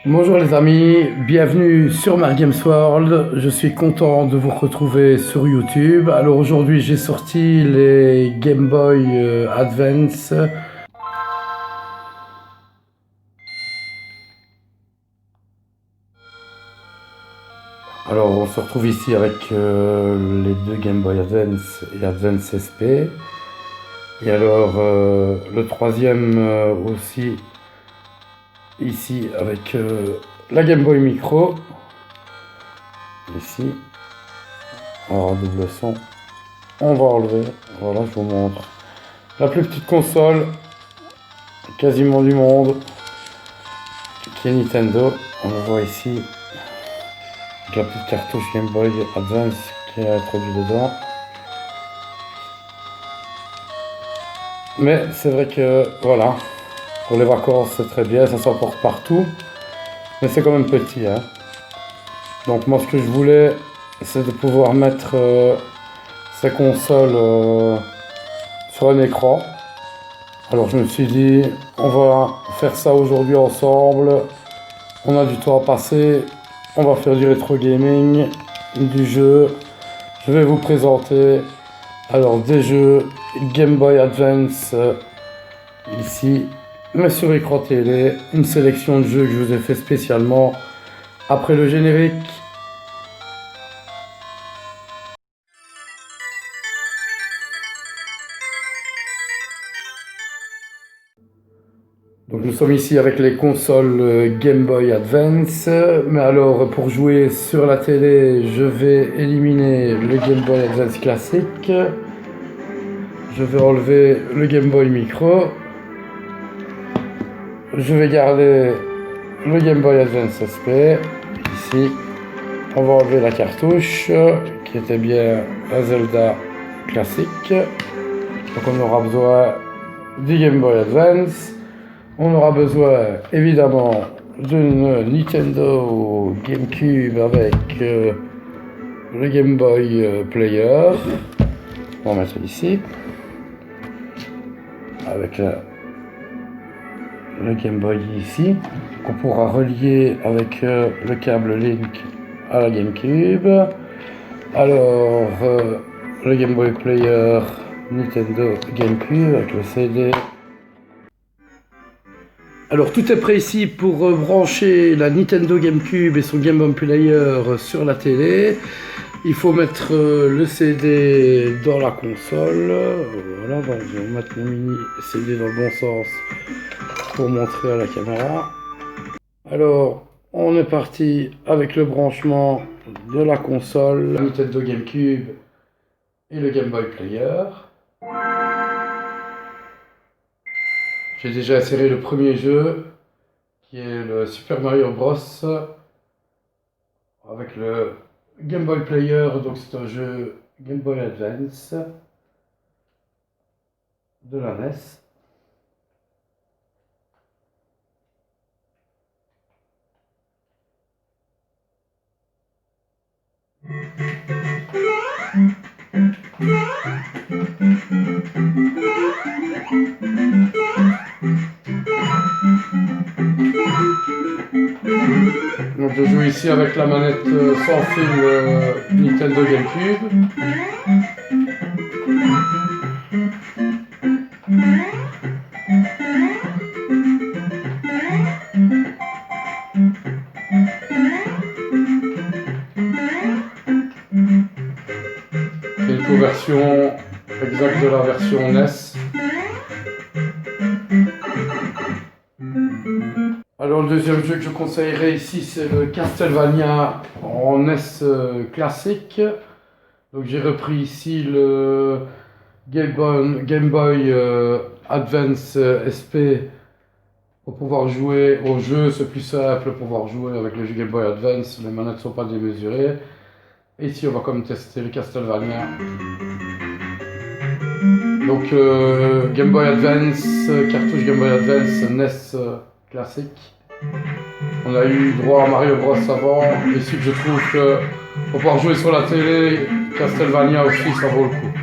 Bonjour les amis, bienvenue sur Mar Games World. Je suis content de vous retrouver sur YouTube. Alors aujourd'hui j'ai sorti les Game Boy Advance. Alors on se retrouve ici avec les deux Game Boy Advance et Advance SP. Et alors le troisième aussi ici avec la Game Boy Micro. Ici. Alors double son. On va enlever. Voilà, je vous montre. La plus petite console quasiment du monde qui est Nintendo. On le voit ici. Avec la petite cartouche Game Boy Advance qui est introduite dedans. Mais c'est vrai que voilà, pour les vacances c'est très bien, ça s'emporte partout. Mais c'est quand même petit. Hein. Donc moi ce que je voulais c'est de pouvoir mettre ces consoles sur un écran. Alors je me suis dit on va faire ça aujourd'hui ensemble. On a du temps à passer. On va faire du rétro gaming, du jeu. Je vais vous présenter alors des jeux Game Boy Advance ici, mais sur écran télé, une sélection de jeux que je vous ai fait spécialement après le générique. Donc nous sommes ici avec les consoles Game Boy Advance, mais alors pour jouer sur la télé, je vais éliminer le Game Boy Advance classique. Je vais enlever le Game Boy Micro. Je vais garder le Game Boy Advance SP. Ici, on va enlever la cartouche qui était bien un Zelda classique. Donc on aura besoin du Game Boy Advance. On aura besoin évidemment d'une Nintendo GameCube avec le Game Boy Player. On va mettre ici. Avec le Game Boy ici. Qu'on pourra relier avec le câble Link à la GameCube. Alors, le Game Boy Player Nintendo GameCube avec le CD. Alors tout est prêt ici pour brancher la Nintendo GameCube et son Game Boy Player sur la télé. Il faut mettre le CD dans la console. Voilà, donc je vais mettre le mini CD dans le bon sens pour montrer à la caméra. Alors, on est parti avec le branchement de la console, la Nintendo GameCube et le Game Boy Player. J'ai déjà inséré le premier jeu, qui est le Super Mario Bros. Avec le Game Boy Player, donc c'est un jeu Game Boy Advance de la NES. Donc je joue ici avec la manette sans fil Nintendo GameCube. Quelques versions exactes de la version NES. Alors le deuxième jeu que je conseillerais ici c'est le Castlevania en NES classique. Donc j'ai repris ici le Game Boy Advance SP pour pouvoir jouer au jeu. C'est plus simple pour pouvoir jouer avec le jeu Game Boy Advance, les manettes ne sont pas démesurées. Et ici on va comme tester le Castlevania. Donc Game Boy Advance, cartouche Game Boy Advance, NES classique. On a eu droit à Mario Bros avant. Ici je trouve que pour pouvoir jouer sur la télé, Castlevania aussi ça vaut le coup.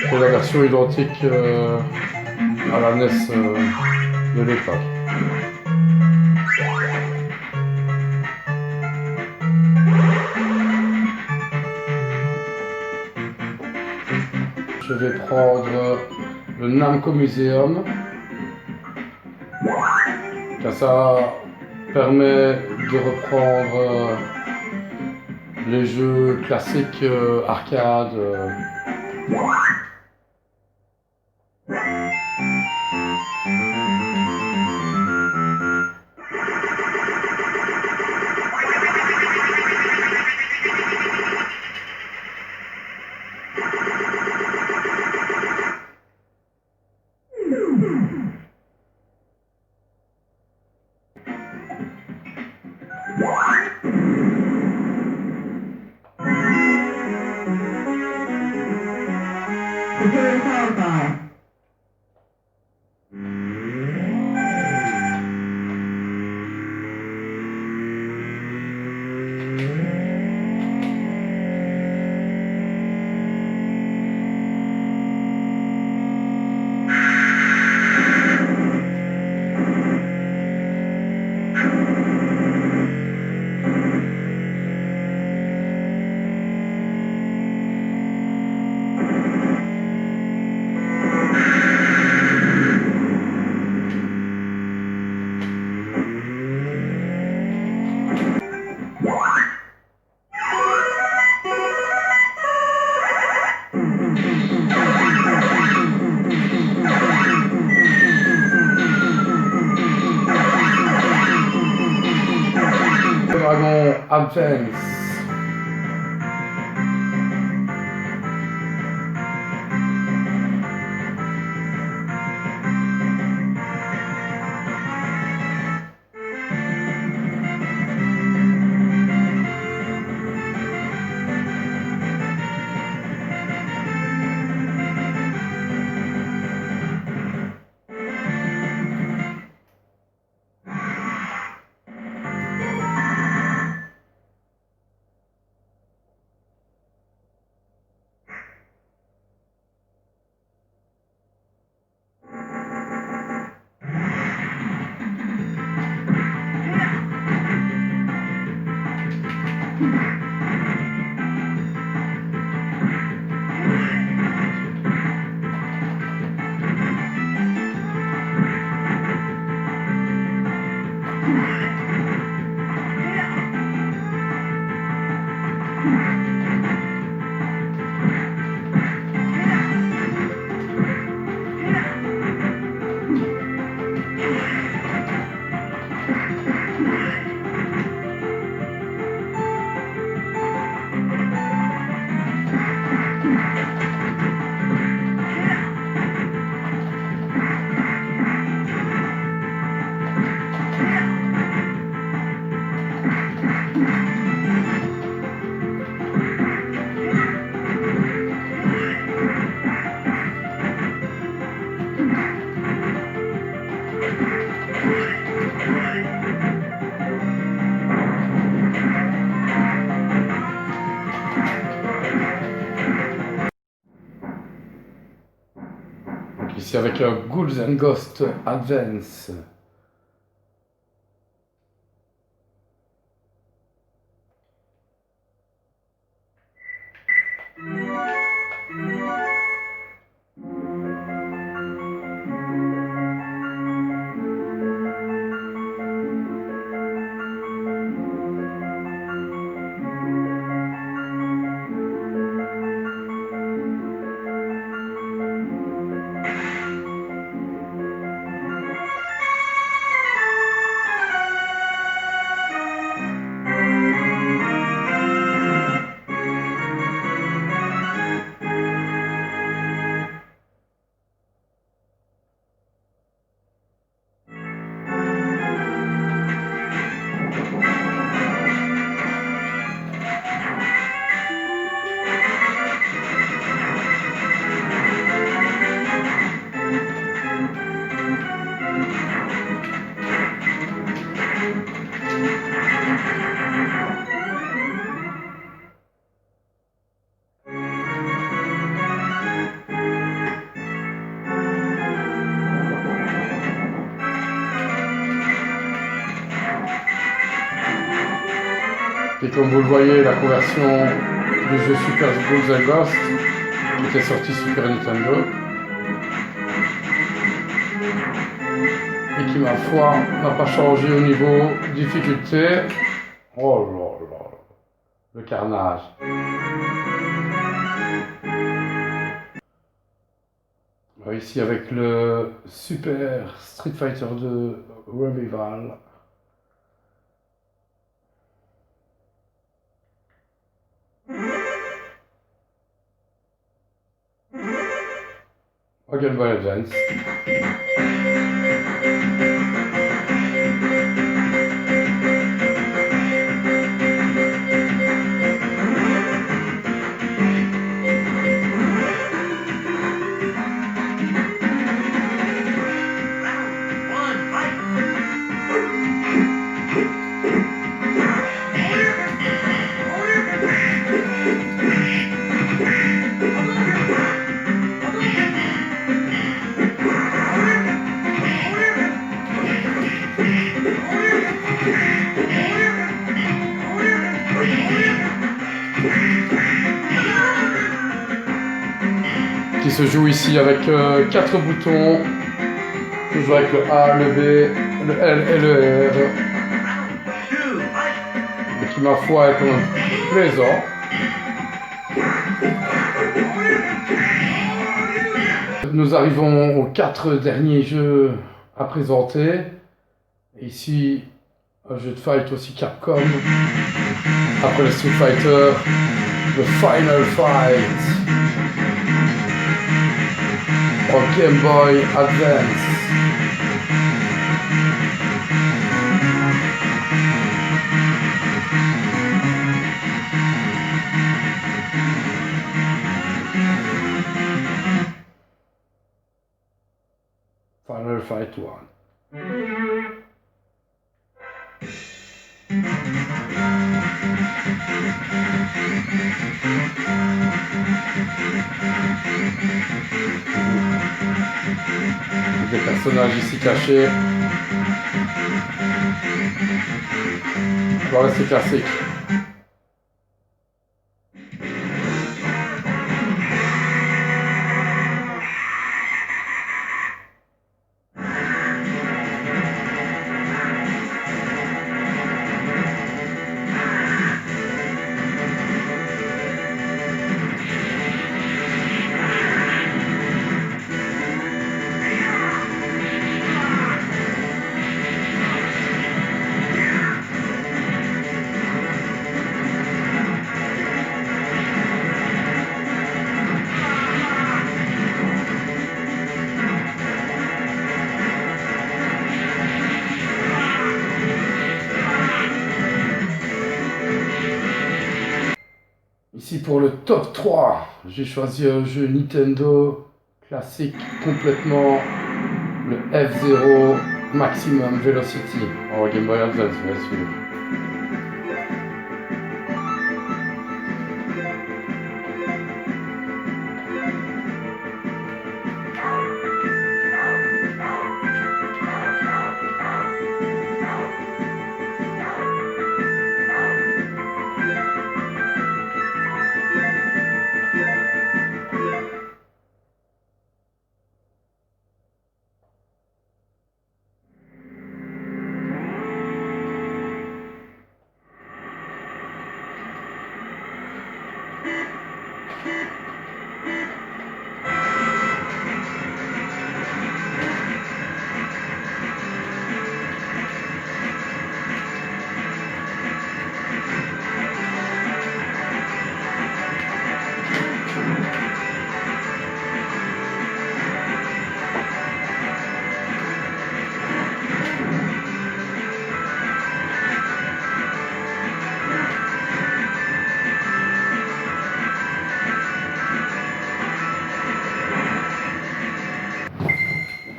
C'est la version identique à la NES de l'époque. Je vais prendre le Namco Museum. Ça permet de reprendre les jeux classiques arcade. Security qualified. Dragon Advance. Ici avec Ghouls and Ghosts Advance. Et comme vous le voyez, la conversion du jeu Super Ghouls and Ghosts qui était sorti Super Nintendo et qui, ma foi, n'a pas changé au niveau difficulté. Oh là là, le carnage. Ici avec le Super Street Fighter 2 Revival. Game Boy Advance. Qui se joue ici avec 4 boutons, toujours avec le A, le B, le L et le R, et qui, ma foi, est quand même plaisant. Nous arrivons aux 4 derniers jeux à présenter. Ici, un jeu de fight aussi Capcom. Après le Street Fighter, le Final Fight en Game Boy Advance. Final Fight 1. Des personnages ici cachés. Voilà, c'est classique. Ici pour le top 3, j'ai choisi un jeu Nintendo classique complètement, le F-Zero Maximum Velocity en Game Boy Advance, bien sûr.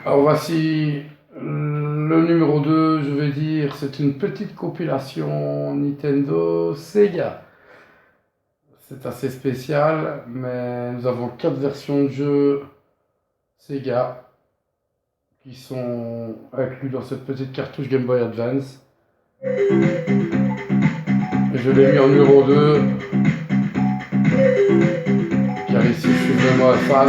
Alors voici le numéro 2, je vais dire, c'est une petite compilation Nintendo Sega. C'est assez spécial, mais nous avons 4 versions de jeux Sega qui sont inclus dans cette petite cartouche Game Boy Advance. Et je l'ai mis en numéro 2. Car ici, je suis vraiment un fan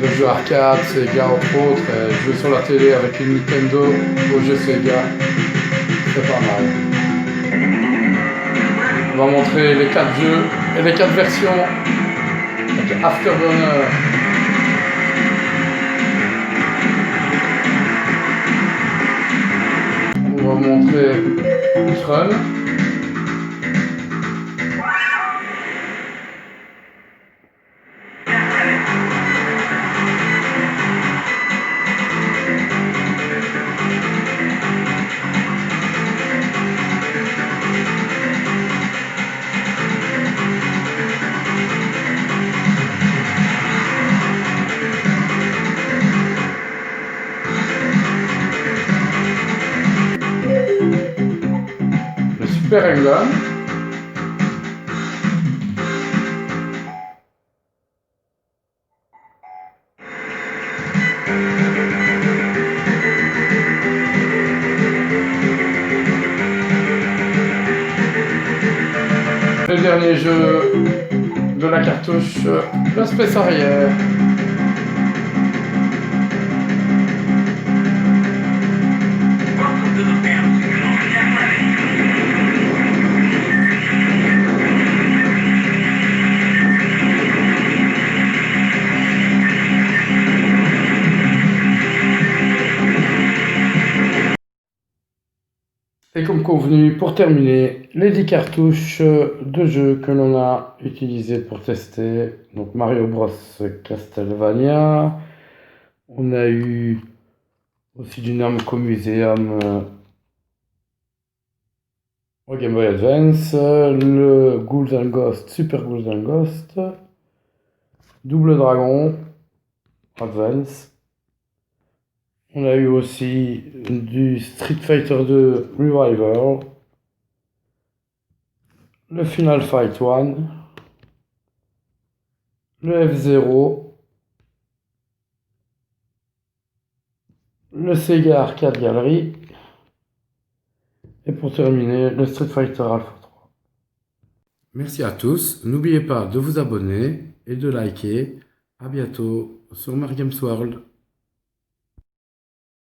de jeux arcade, Sega entre autres. Et jouer sur la télé avec une Nintendo au jeu Sega, c'est pas mal. On va montrer les 4 jeux et les 4 versions avec Afterburner. On va montrer Run. Le Super Hang-On. Le dernier jeu de la cartouche, le Space Harrier. Et comme convenu, pour terminer, les 10 cartouches de jeux que l'on a utilisées pour tester. Donc Mario Bros Castlevania. On a eu aussi du Namco Museum au Game Boy Advance. Le Ghouls and Ghosts, Super Ghouls and Ghosts. Double Dragon Advance. On a eu aussi du Street Fighter 2 Revival, le Final Fight 1, le F-Zero, le Sega Arcade Gallery, et pour terminer, le Street Fighter Alpha 3. Merci à tous, n'oubliez pas de vous abonner et de liker. À bientôt sur Mar Games World.